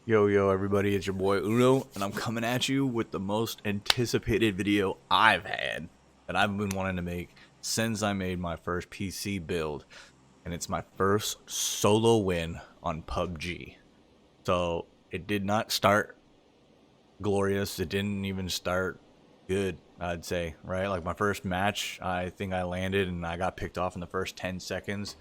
Yo, everybody, it's your boy Uno, and I'm coming at you with the most anticipated video I've had that I've been wanting to make since I made my first PC build, and it's my first solo win on PUBG. So it did not start glorious, it didn't even start good, I'd say, right? Like my first match, I think I landed and I got picked off in the first 10 seconds.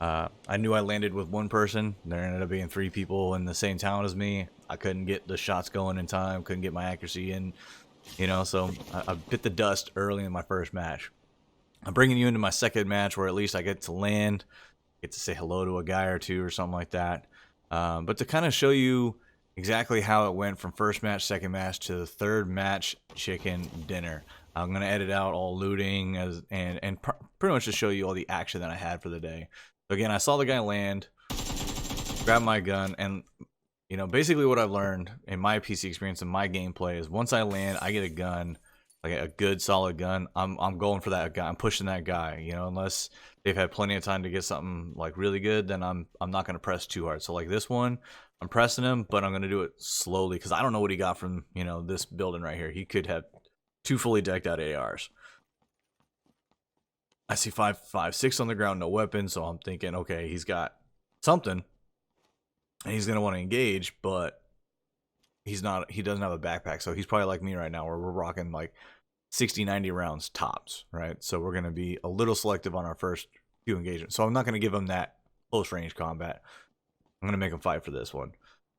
I knew I landed with one person. There ended up being 3 people in the same town as me. I couldn't get the shots going in time, couldn't get my accuracy in, so I bit the dust early in my first match. I'm bringing you into my second match where at least I get to land, get to say hello to a guy or two or something like that. But to kind of show you exactly how it went from first match, second match to the third match, chicken dinner. I'm going to edit out all looting and pretty much just show you all the action that I had for the day. So again, I saw the guy land, grabbed my gun, and basically what I've learned in my PC experience and my gameplay is once I land, I get a gun, like a good solid gun. I'm going for that guy. I'm pushing that guy. Unless they've had plenty of time to get something like really good, then I'm not going to press too hard. So like this one, I'm pressing him, but I'm going to do it slowly because I don't know what he got from this building right here. He could have 2 fully decked out ARs. I see 5.56 on the ground, no weapon, so I'm thinking, okay, he's got something, and he's gonna want to engage, but he doesn't have a backpack, so he's probably like me right now, where we're rocking like 60-90 rounds tops, right? So we're gonna be a little selective on our first few engagements. So I'm not gonna give him that close range combat. I'm gonna make him fight for this one.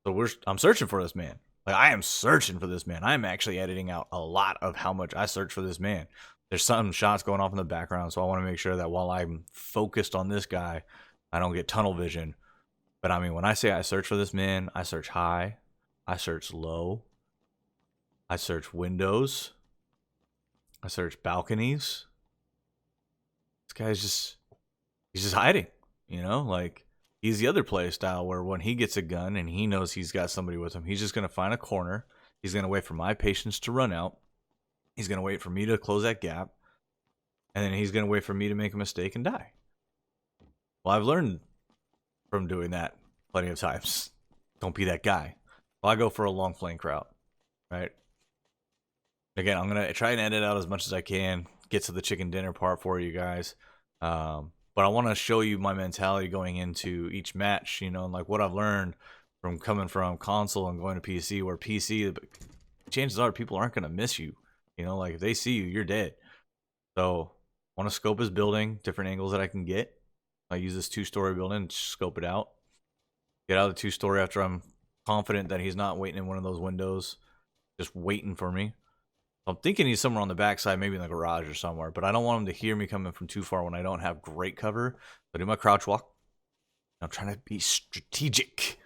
So I'm searching for this man. Like I am searching for this man. I am actually editing out a lot of how much I search for this man. There's some shots going off in the background, so I want to make sure that while I'm focused on this guy, I don't get tunnel vision. But I mean, when I say I search for this man, I search high, I search low, I search windows, I search balconies. This guy's he's just hiding, like he's the other play style where when he gets a gun and he knows he's got somebody with him, he's just going to find a corner. He's going to wait for my patience to run out. He's going to wait for me to close that gap, and then he's going to wait for me to make a mistake and die. Well, I've learned from doing that plenty of times. Don't be that guy. Well, I go for a long flank route, right? Again, I'm going to try and edit out as much as I can, get to the chicken dinner part for you guys. But I want to show you my mentality going into each match, and like what I've learned from coming from console and going to PC, where PC, chances are people aren't going to miss you. Like if they see you, you're dead. So I want to scope his building, different angles that I can get. I use this 2-story building and scope it out. Get out of the 2-story after I'm confident that he's not waiting in one of those windows, just waiting for me. I'm thinking he's somewhere on the backside, maybe in the garage or somewhere, but I don't want him to hear me coming from too far when I don't have great cover. So I do my crouch walk. I'm trying to be strategic.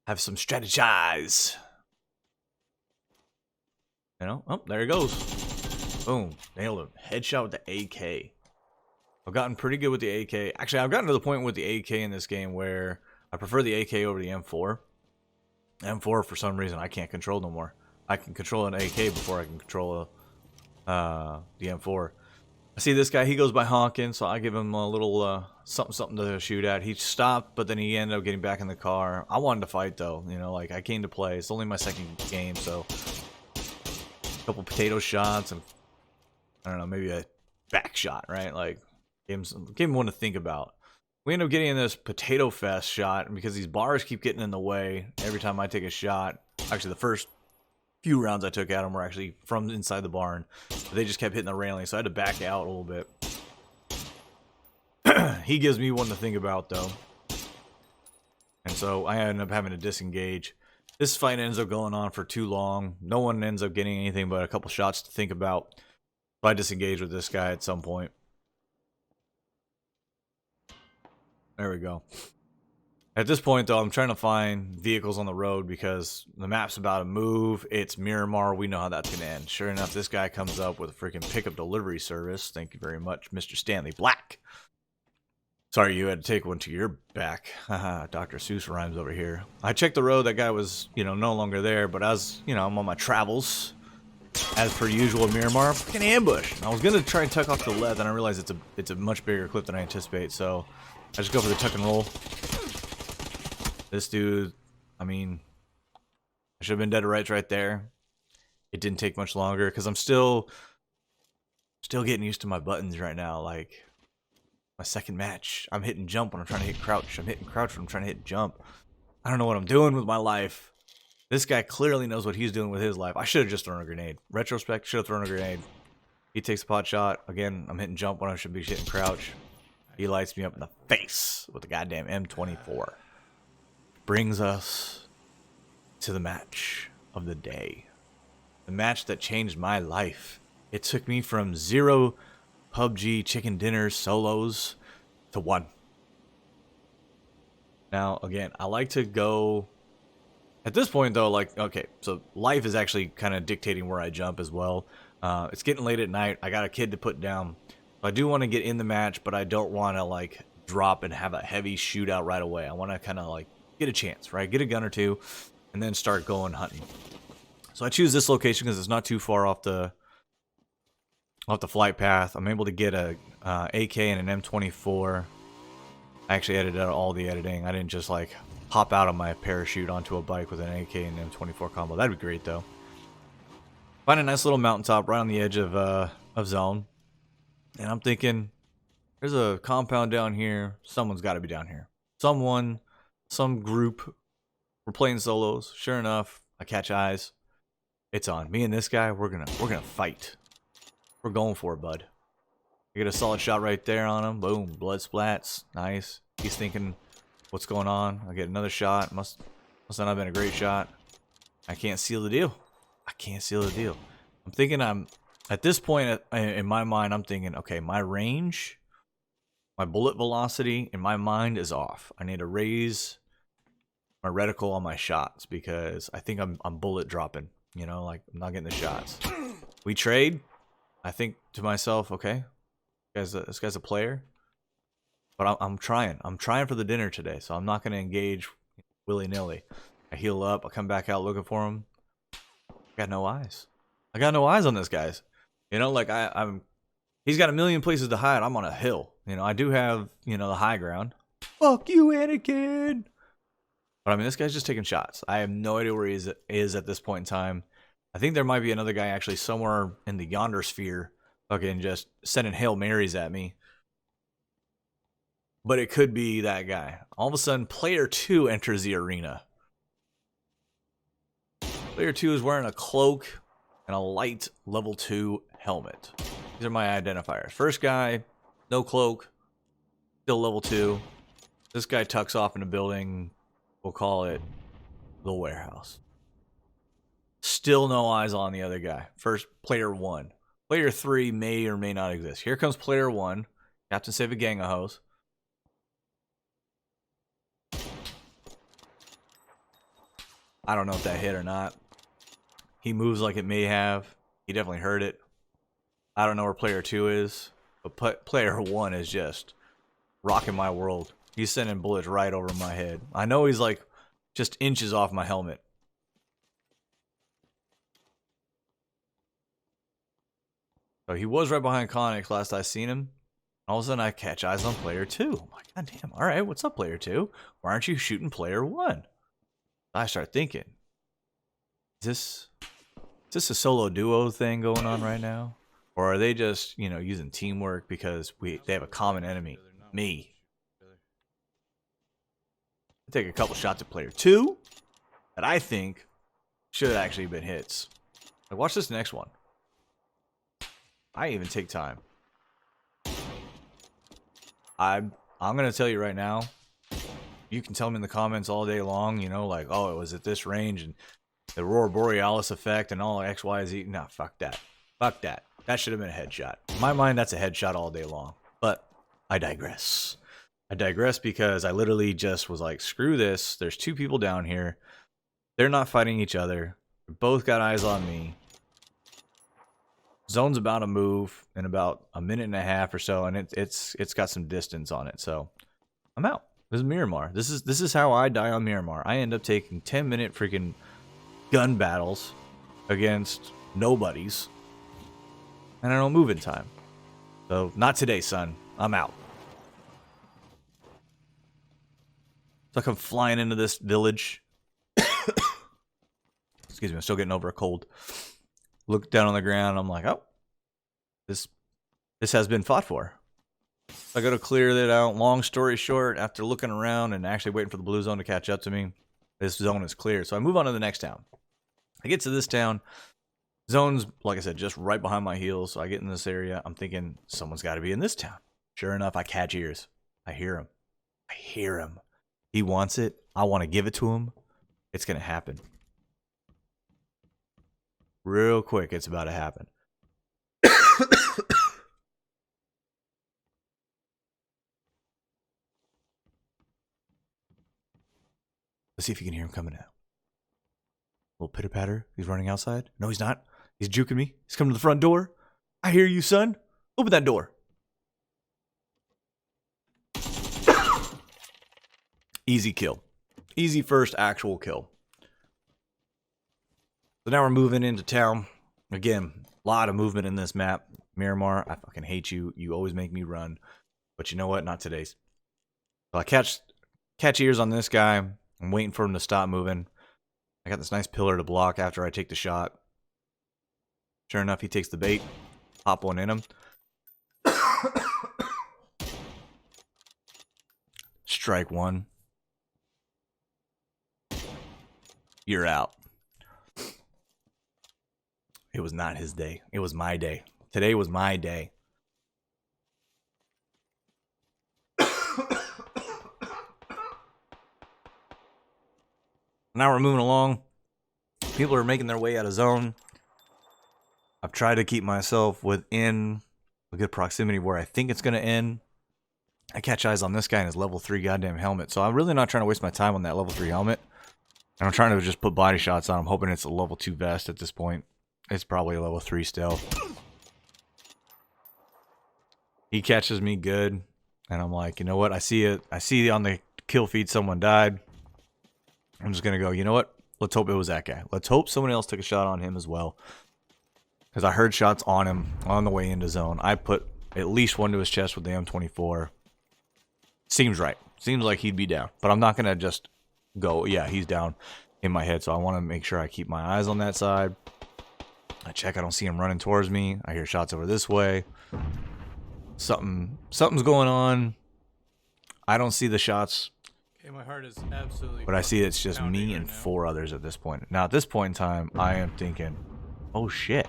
Have some strategize. Oh, there he goes. Boom. Nailed him. Headshot with the AK. I've gotten pretty good with the AK. Actually, I've gotten to the point with the AK in this game where I prefer the AK over the M4. M4, for some reason, I can't control no more. I can control an AK before I can control the M4. I see this guy. He goes by honking, so I give him a little something to shoot at. He stopped, but then he ended up getting back in the car. I wanted to fight, though. Like I came to play. It's only my second game, so couple potato shots and I don't know, maybe a back shot, right? Like gave him one to think about. We end up getting in this potato fest shot because these bars keep getting in the way every time I take a shot. Actually, the first few rounds I took at him were actually from inside the barn, but they just kept hitting the railing, so I had to back out a little bit. He gives me one to think about, though, and so I end up having to disengage. This fight ends up going on for too long. No one ends up getting anything but a couple shots to think about. If I disengage with this guy at some point. There we go. At this point, though, I'm trying to find vehicles on the road because the map's about to move. It's Miramar. We know how that's going to end. Sure enough, this guy comes up with a freaking pickup delivery service. Thank you very much, Mr. Stanley Black. Sorry you had to take one to your back. Haha, Dr. Seuss rhymes over here. I checked the road. That guy was, no longer there. But as, I'm on my travels, as per usual, Miramar, freaking ambush. I was going to try and tuck off to the left, and I realized it's a much bigger clip than I anticipate. So I just go for the tuck and roll. This dude, I mean, I should have been dead to rights right there. It didn't take much longer because I'm still getting used to my buttons right now. Like my second match, I'm hitting jump when I'm trying to hit crouch. I'm hitting crouch when I'm trying to hit jump. I don't know what I'm doing with my life. This guy clearly knows what he's doing with his life. I should have just thrown a grenade. Retrospect, should have thrown a grenade. He takes a pot shot. Again, I'm hitting jump when I should be hitting crouch. He lights me up in the face with the goddamn M24. Brings us to the match of the day. The match that changed my life. It took me from 0 PUBG chicken dinner solos to 1. Now, again, I like to go... At this point, though, like, okay, so life is actually kind of dictating where I jump as well. It's getting late at night. I got a kid to put down. I do want to get in the match, but I don't want to, like, drop and have a heavy shootout right away. I want to kind of, like, get a chance, right? Get a gun or two, and then start going hunting. So I choose this location because it's not too far off the flight path. I'm able to get a AK and an M24. I actually edited out all the editing. I didn't just, like... hop out of my parachute onto a bike with an AK and M24 combo. That'd be great, though. Find a nice little mountaintop right on the edge of zone. And I'm thinking, there's a compound down here. Someone's got to be down here. Someone, some group. We're playing solos. Sure enough, I catch eyes. It's on. Me and this guy, we're gonna fight. We're going for it, bud. I get a solid shot right there on him. Boom. Blood splats. Nice. He's thinking... what's going on? I get another shot. Must not have been a great shot. I can't seal the deal. I can't seal the deal. I'm thinking at this point in my mind, I'm thinking, okay, my range, my bullet velocity in my mind is off. I need to raise my reticle on my shots because I think I'm bullet dropping. You know, like I'm not getting the shots. We trade. I think to myself, okay, this guy's a player. But I'm trying. I'm trying for the dinner today, so I'm not going to engage willy-nilly. I heal up. I come back out looking for him. I got no eyes. I got no eyes on this guy's. You know, like I'm... he's got a million places to hide. I'm on a hill. You know, I do have, you know, the high ground. Fuck you, Anakin! But, I mean, this guy's just taking shots. I have no idea where he is at this point in time. I think there might be another guy actually somewhere in the yonder sphere fucking just sending Hail Marys at me. But it could be that guy. All of a sudden, player 2 enters the arena. Player 2 is wearing a cloak and a light level 2 helmet. These are my identifiers. First guy, no cloak, still level 2. This guy tucks off in a building. We'll call it the warehouse. Still no eyes on the other guy. First, player 1. Player 3 may or may not exist. Here comes player 1. Captain save a gang of hoes. I don't know if that hit or not. He moves like it may have. He definitely heard it. I don't know where player 2 is. But player 1 is just rocking my world. He's sending bullets right over my head. I know he's like just inches off my helmet. So he was right behind Connix last I seen him. All of a sudden I catch eyes on player 2. I'm like, God damn, alright, what's up, player 2? Why aren't you shooting player 1? I start thinking, is this a solo duo thing going on right now? Or are they just, you know, using teamwork because they have a common enemy? Me. I take a couple shots at player 2 that I think should have actually been hits. Like, watch this next one. I even take time. I'm going to tell you right now, you can tell me in the comments all day long, you know, like, oh, it was at this range and the Aurora Borealis effect and all X, Y, Z. Nah, fuck that. Fuck that. That should have been a headshot. In my mind, that's a headshot all day long. But I digress. I digress because I literally just was like, screw this. There's 2 people down here. They're not fighting each other. They both got eyes on me. Zone's about to move in about a minute and a half or so, and it's got some distance on it. So I'm out. This is Miramar. This is how I die on Miramar. I end up taking 10-minute freaking gun battles against nobodies, and I don't move in time. So not today, son. I'm out. It's like I'm flying into this village. Excuse me, I'm still getting over a cold. Look down on the ground. I'm like, oh, this has been fought for. I go to clear that out. Long story short, after looking around and actually waiting for the blue zone to catch up to me, this zone is clear. So I move on to the next town. I get to this town. Zone's, like I said, just right behind my heels. So I get in this area. I'm thinking someone's got to be in this town. Sure enough, I catch ears. I hear him. I hear him. He wants it. I want to give it to him. It's going to happen. Real quick, it's about to happen. Let's see if you can hear him coming out. Little pitter patter. He's running outside. No, he's not. He's juking me. He's coming to the front door. I hear you, son. Open that door. Easy kill. Easy first actual kill. So now we're moving into town. Again, a lot of movement in this map. Miramar, I fucking hate you. You always make me run. But you know what? Not today's. So I catch ears on this guy. I'm waiting for him to stop moving. I got this nice pillar to block after I take the shot. Sure enough, he takes the bait. Pop one in him. Strike one. You're out. It was not his day. It was my day. Today was my day. Now we're moving along. People are making their way out of zone. I've tried to keep myself within a good proximity where I think it's going to end. I catch eyes on this guy in his level 3 goddamn helmet. So I'm really not trying to waste my time on that level 3 helmet. And I'm trying to just put body shots on him, hoping it's a level 2 vest at this point. It's probably a level 3 still. He catches me good. And I'm like, you know what? I see it. I see on the kill feed someone died. I'm just going to go, you know what? Let's hope it was that guy. Let's hope someone else took a shot on him as well. Because I heard shots on him on the way into zone. I put at least one to his chest with the M24. Seems right. Seems like he'd be down. But I'm not going to just go, yeah, he's down in my head. So I want to make sure I keep my eyes on that side. I check. I don't see him running towards me. I hear shots over this way. Something's going on. I don't see the shots. My heart is absolutely. But I see it's just me and 4 others at this point. Now, at this point in time, I am thinking, oh shit.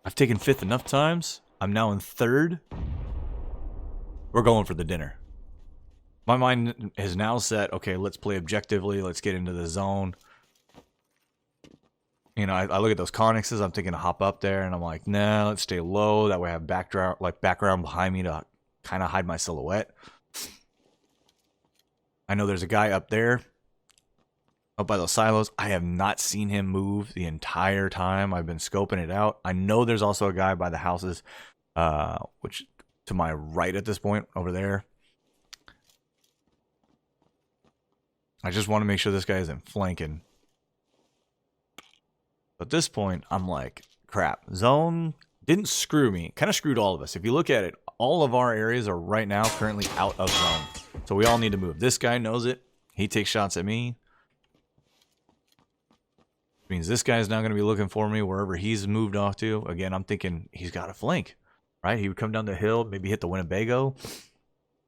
I've taken 5th enough times. I'm now in 3rd. We're going for the dinner. My mind is now set. Okay, let's play objectively. Let's get into the zone. You know, I look at those connexes. I'm thinking to hop up there, and I'm like, nah, let's stay low. That way I have background behind me to kind of hide my silhouette. I know there's a guy up there, up by those silos. I have not seen him move the entire time I've been scoping it out. I know there's also a guy by the houses, which to my right at this point, over there. I just want to make sure this guy isn't flanking. But at this point, I'm like, crap. Zone didn't screw me. Kind of screwed all of us. If you look at it, all of our areas are right now currently out of zone. So we all need to move. This guy knows it. He takes shots at me. Which means this guy's now going to be looking for me wherever he's moved off to. Again, I'm thinking he's got a flank, right? He would come down the hill, maybe hit the Winnebago.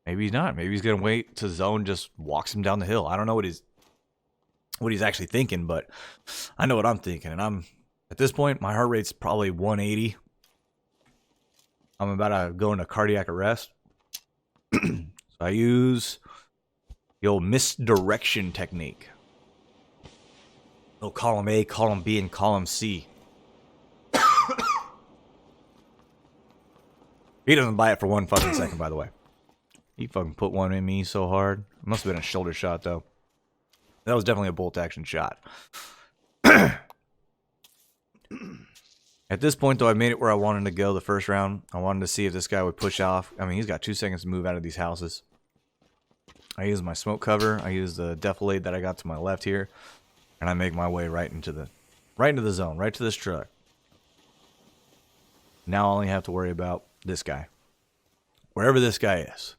Maybe he's not. Maybe he's going to wait till zone just walks him down the hill. I don't know what he's actually thinking, but I know what I'm thinking. And I'm at this point, my heart rate's probably 180. I'm about to go into cardiac arrest. So I use the old misdirection technique. Oh, column A, column B, and column C. He doesn't buy it for 1 fucking second, by the way. He fucking put one in me so hard. It must have been a shoulder shot, though. That was definitely a bolt action shot. At this point, though, I made it where I wanted to go the first round. I wanted to see if this guy would push off. I mean, he's got 2 seconds to move out of these houses. I use my smoke cover. I use the defilade that I got to my left here. And I make my way right into the zone, right to this truck. Now I only have to worry about this guy. Wherever this guy is.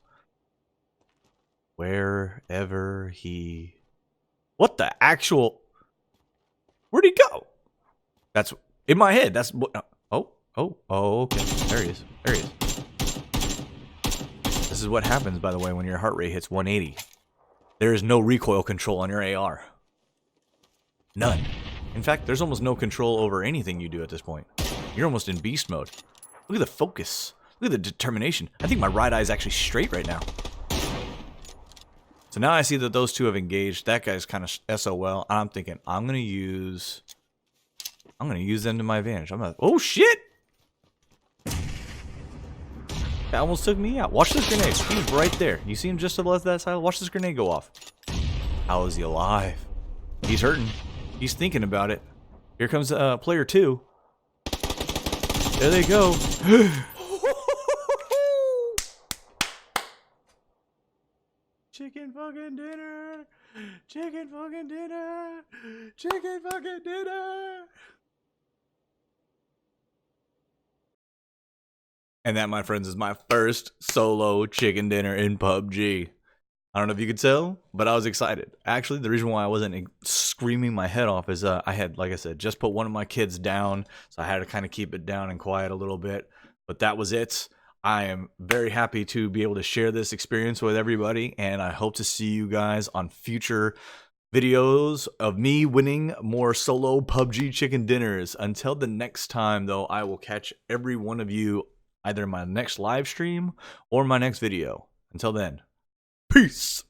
Wherever he... What the actual... Where'd he go? That's in my head. That's what. Oh, okay. There he is. There he is. This is what happens, by the way, when your heart rate hits 180. There is no recoil control on your AR. None. In fact, there's almost no control over anything you do at this point. You're almost in beast mode. Look at the focus. Look at the determination. I think my right eye is actually straight right now. So now I see that those two have engaged. That guy's kind of SOL. I'm thinking I'm gonna use them to my advantage. Oh shit! That almost took me out. Watch this grenade. He's right there. You see him just to the left of that side? Watch this grenade go off. How is he alive? He's hurting. He's thinking about it. Here comes player 2. There they go. Chicken fucking dinner. Chicken fucking dinner. Chicken fucking dinner. And that, my friends, is my first solo chicken dinner in PUBG. I don't know if you could tell, but I was excited. Actually, the reason why I wasn't screaming my head off is I had, like I said, just put one of my kids down, so I had to kind of keep it down and quiet a little bit. But that was it. I am very happy to be able to share this experience with everybody, and I hope to see you guys on future videos of me winning more solo PUBG chicken dinners. Until the next time, though, I will catch every one of you either in my next live stream or my next video. Until then, peace.